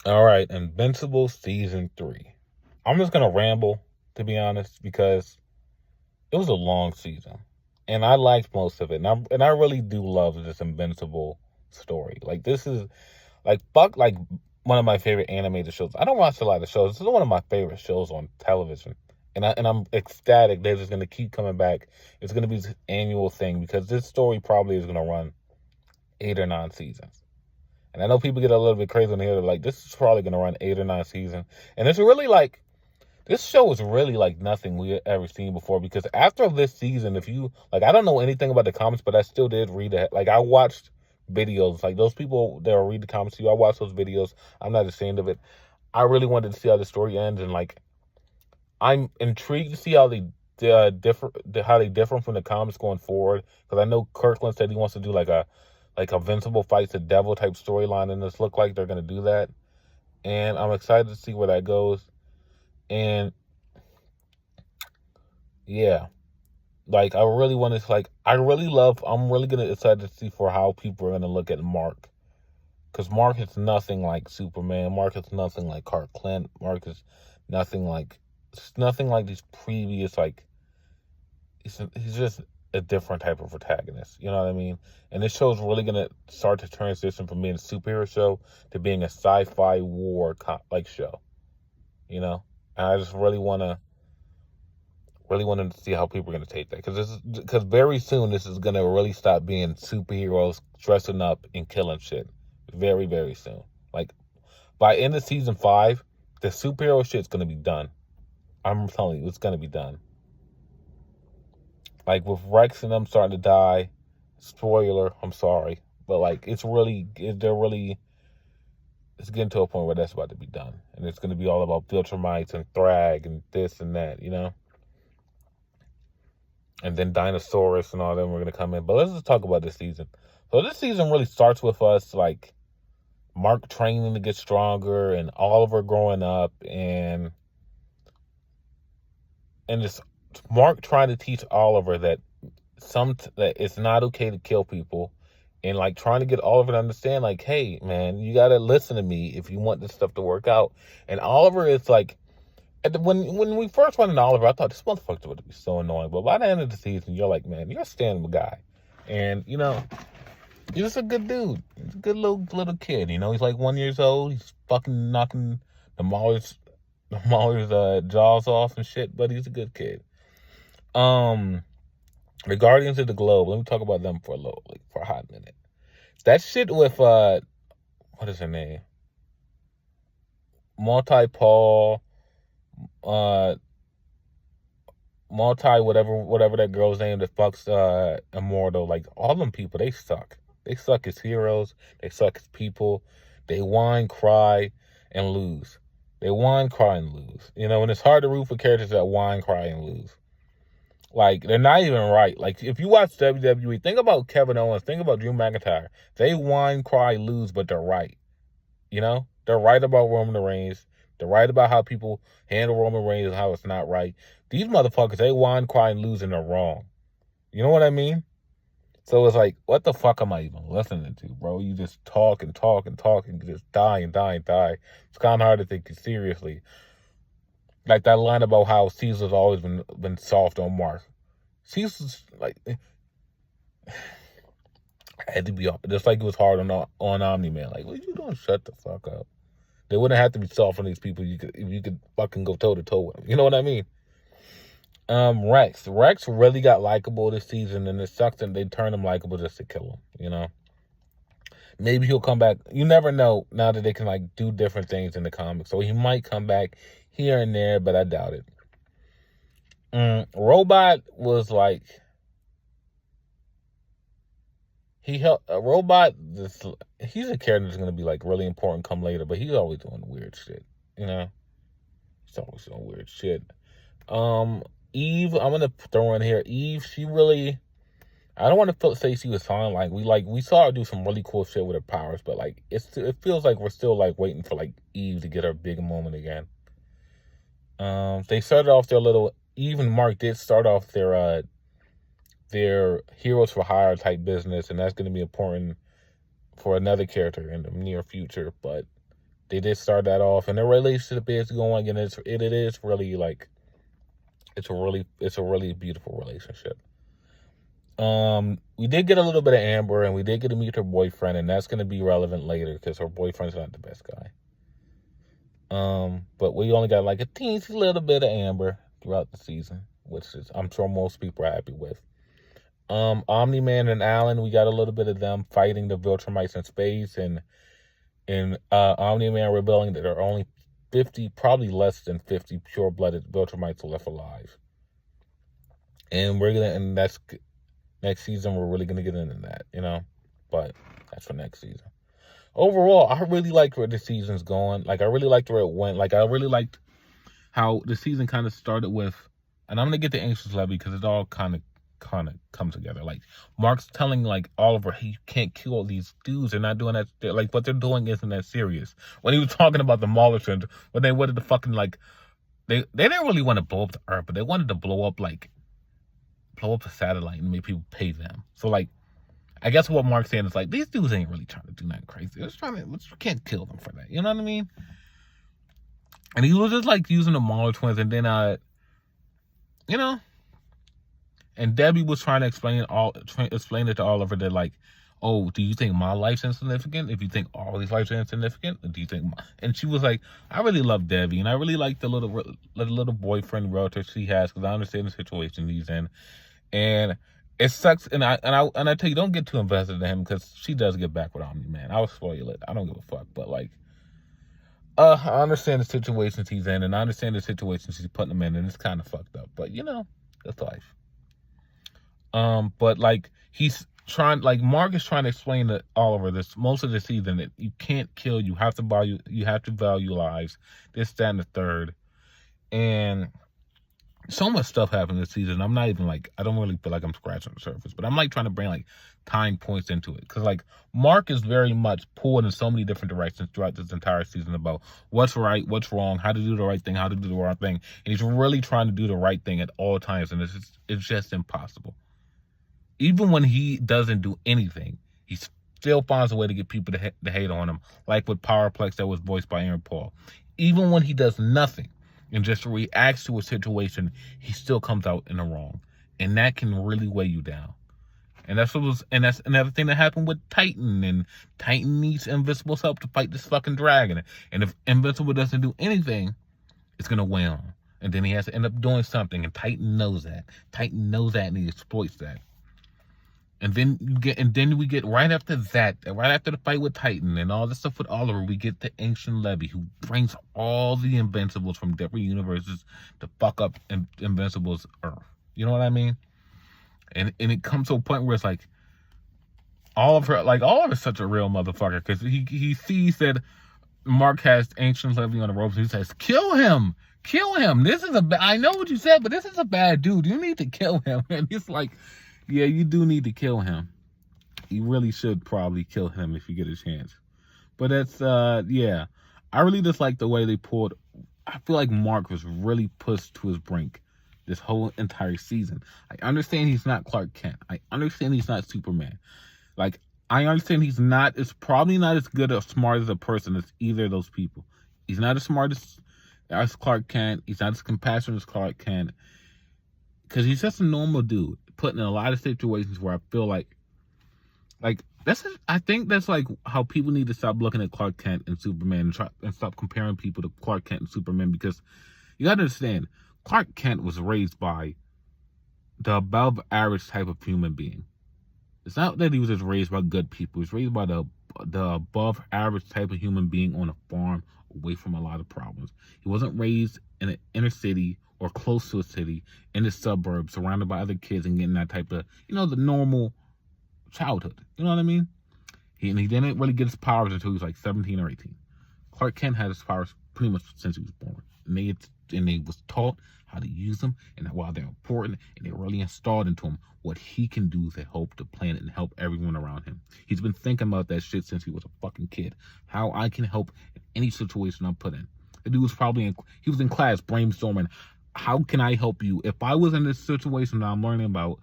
All right, Invincible season 3. I'm just gonna ramble, to be honest, because it was a long season, and I liked most of it, and I really do love this Invincible story. Like, this is like one of my favorite animated shows. I don't watch a lot of shows. This is one of my favorite shows on television, and I'm ecstatic they're just gonna keep coming back. It's gonna be this annual thing because this story probably is gonna run 8 or 9 seasons. And I know people get a little bit crazy when they hear like this is probably gonna run 8 or 9 seasons. And it's really like this show is really like nothing we ever seen before because after this season, if you like I don't know anything about the comics, but I still did read it. Like I watched videos, like those people that read the comics to you, I watched those videos. I'm not ashamed of it. I really wanted to see how the story ends, and like I'm intrigued to see how they how they differ from the comics going forward. Because I know Kirkland said he wants to do like Invincible fights the devil type storyline, and this look like they're gonna do that. And I'm excited to see where that goes. And yeah, like I really want to I'm really gonna excited to see for how people are gonna look at Mark. Because Mark is nothing like Superman. Mark is nothing like Clark Kent. Mark is nothing like it's nothing like these previous like he's just a different type of protagonist. You know what I mean? And this show's really gonna start to transition from being a superhero show to being a sci-fi war like show. You know, and I just really want to see how people are gonna take that because very soon this is gonna really stop being superheroes dressing up and killing shit. Very very soon. Like by end of season 5, the superhero shit's gonna be done. I'm telling you, it's gonna be done. Like with Rex and them starting to die, spoiler, I'm sorry, but like it's getting to a point where that's about to be done, and it's gonna be all about Viltrumites and Thrag and this and that, you know. And then Dinosaurus and all them are gonna come in. But let's just talk about this season. So this season really starts with us like Mark training to get stronger and Oliver growing up and just Mark trying to teach Oliver that that it's not okay to kill people, and like trying to get Oliver to understand like, hey man, you gotta listen to me if you want this stuff to work out. And Oliver is like when we first went into Oliver, I thought this motherfucker would be so annoying, but by the end of the season you're like, man, you're a stand-up guy. And you know, he's just a good dude. He's a good little kid, you know. He's like 1 year old. He's fucking knocking the Mauler's jaws off and shit, but he's a good kid. The Guardians of the Globe. Let me talk about them for for a hot minute. That shit with what is her name? Multi-Paul, uh, whatever that girl's name that fucks Immortal. Like all them people, they suck. They suck as heroes. They suck as people. They whine, cry, and lose. They whine, cry, and lose. You know, and it's hard to root for characters that whine, cry, and lose. Like, they're not even right. Like, if you watch WWE, think about Kevin Owens, think about Drew McIntyre. They whine, cry, lose, but they're right. You know? They're right about Roman Reigns. They're right about how people handle Roman Reigns and how it's not right. These motherfuckers, they whine, cry, and lose, and they're wrong. You know what I mean? So it's like, what the fuck am I even listening to, bro? You just talk and talk and talk and you just die and die and die. It's kind of hard to take you seriously. Like that line about how Caesar's always been soft on Mars. Caesar's like had to be just like it was hard on Omni-Man. Like, what are you doing? Shut the fuck up. They wouldn't have to be soft on these people. If you could fucking go toe to toe with them. You know what I mean? Rex really got likable this season, and it sucks that they turned him likable just to kill him. You know, maybe he'll come back. You never know now that they can like do different things in the comics, so he might come back here and there, but I doubt it. Robot was like he helped a robot. He's a character that's gonna be like really important come later, but he's always doing weird shit. You know, he's always doing weird shit. Eve, I'm gonna throw in here. Eve, she really. I don't want to say she was fine. We saw her do some really cool shit with her powers, but like it feels like we're still like waiting for like Eve to get her big moment again. They started off their little. Eve and Mark did start off their heroes for hire type business, and that's going to be important for another character in the near future. But they did start that off, and their relationship is going, and it is really like it's a really beautiful relationship. We did get a little bit of Amber, and we did get to meet her boyfriend, and that's going to be relevant later because her boyfriend's not the best guy. But we only got like a teensy little bit of Amber throughout the season, which is I'm sure most people are happy with. Omni-Man and Alan, we got a little bit of them fighting the Viltrumites in space, and Omni-Man rebelling that there are only 50, probably less than 50 pure-blooded Viltrumites left alive. And that's next season, we're really gonna get into that, but that's for next season. Overall, I really liked where the season's going. Like, I really liked where it went. Like, I really liked how the season kind of started with, and I'm gonna get to Anxious Levy because it all kind of come together. Like, Mark's telling like Oliver, hey, you can't kill all these dudes. They're not doing that. Like, what they're doing isn't that serious. When he was talking about the Mauler, when they wanted to fucking like, they didn't really want to blow up the Earth, but they wanted to blow up the satellite and make people pay them. So like, I guess what Mark's saying is like, these dudes ain't really trying to do nothing crazy. They're just we can't kill them for that. You know what I mean? And he was just like using the Mauler twins, and then and Debbie was trying to explain it to Oliver that like, oh, do you think my life's insignificant? If you think all these lives are insignificant, do you think? And she was like, I really love Debbie, and I really like the little boyfriend relative she has because I understand the situation he's in, and it sucks. And I tell you, don't get too invested in him because she does get back with Omni-Man. I'll spoil it. I don't give a fuck, but like, I understand the situations he's in, and I understand the situations she's putting him in, and it's kind of fucked up. But that's life. But like Mark is trying to explain to Oliver this most of the season that you can't kill, you have to value lives, this, that, and the third. And so much stuff happened this season. I'm not even like, I don't really feel like I'm scratching the surface, but I'm like trying to bring like time points into it. Cause like Mark is very much pulled in so many different directions throughout this entire season about what's right, what's wrong, how to do the right thing, how to do the wrong thing. And he's really trying to do the right thing at all times. And it's just impossible. Even when he doesn't do anything, he still finds a way to get people to hate on him, like with Powerplex that was voiced by Aaron Paul. Even when he does nothing and just reacts to a situation, he still comes out in the wrong. And that can really weigh you down. And that's another thing that happened with Titan. And Titan needs Invincible's help to fight this fucking dragon. And if Invincible doesn't do anything, it's going to weigh on him. And then he has to end up doing something. And Titan knows that. Titan knows that, and he exploits that. And then we get right after that, right after the fight with Titan and all this stuff with Oliver, we get the Ancient Levy, who brings all the Invincibles from different universes to fuck up Invincible's Earth. You know what I mean? And it comes to a point where it's like Oliver's such a real motherfucker because he sees that Mark has Ancient Levy on the ropes and he says, kill him. I know what you said, but this is a bad dude. You need to kill him. And he's like, yeah, you do need to kill him. You really should probably kill him if you get a chance. But that's, yeah. I really just like the way they pulled. I feel like Mark was really pushed to his brink this whole entire season. I understand he's not Clark Kent. I understand he's not Superman. Like, I understand he's probably not as good or smart as a person as either of those people. He's not as smart as Clark Kent. He's not as compassionate as Clark Kent. Because he's just a normal dude, put in a lot of situations where I feel like I think that's like how people need to stop looking at Clark Kent and Superman and stop comparing people to Clark Kent and Superman, because you gotta understand, Clark Kent was raised by the above average type of human being. It's not that he was just raised by good people. He was raised by the above average type of human being on a farm away from a lot of problems. He wasn't raised in an inner city or close to a city, in the suburbs, surrounded by other kids and getting that type of, the normal childhood. You know what I mean? He didn't really get his powers until he was like 17 or 18. Clark Kent had his powers pretty much since he was born. And they was taught how to use them, and while they're important, and they really installed into him what he can do to help the planet and help everyone around him. He's been thinking about that shit since he was a fucking kid. How I can help in any situation I'm put in. The dude was he was in class brainstorming, how can I help you? If I was in this situation that I'm learning about,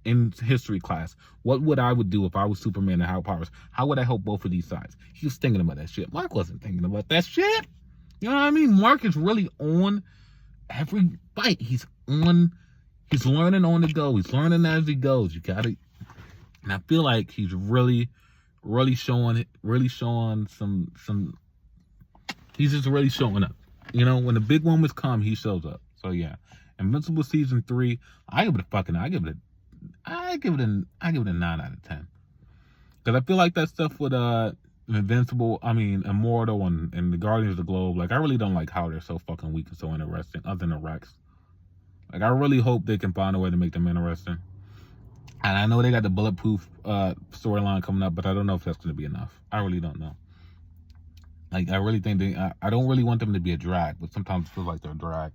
in history class, what would I would do if I was Superman and had powers? How would I help both of these sides? He was thinking about that shit. Mark wasn't thinking about that shit. You know what I mean? Mark is really on every bite. He's learning on the go. He's learning as he goes. You got it. And I feel like he's really showing some. He's just really showing up. You know, when the big moments come, he shows up. So yeah, Invincible season 3, I give it a 9 out of 10. Because I feel like that stuff with Invincible, Immortal and the Guardians of the Globe, like I really don't like how they're so fucking weak and so interesting, other than the Rex. Like I really hope they can find a way to make them interesting. And I know they got the Bulletproof storyline coming up, but I don't know if that's going to be enough. I really don't know. Like I really think I don't really want them to be a drag, but sometimes it feels like they're a drag.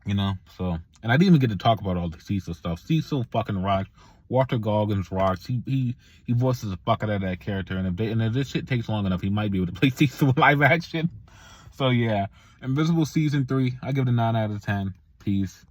You know, so, and I didn't even get to talk about all the Cecil stuff. Cecil fucking rocks. Walter Goggins rocks. He voices the fuck out of that character, and if this shit takes long enough, he might be able to play Cecil live action. So yeah, Invincible season 3, I give it a 9 out of 10. Peace.